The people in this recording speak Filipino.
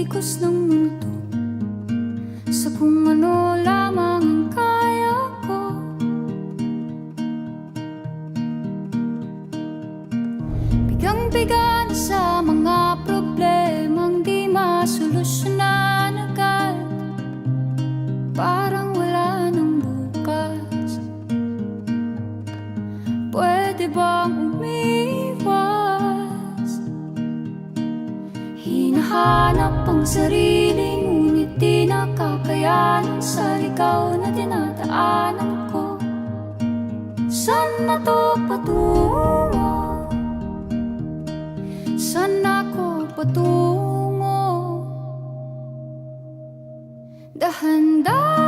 umikos ng mundo sa kung ano lamang ang kaya ko. Bigang-biga na sa mga problemang di masolusyonan agad, parang wala nang bukas. Pwede bang umiwas? Hinahanap ang sarili, ngunit di nakakayanan sa ligaw na dinadaanan ko. Saan na to patungo? Saan ako patungo? Dahan-dahan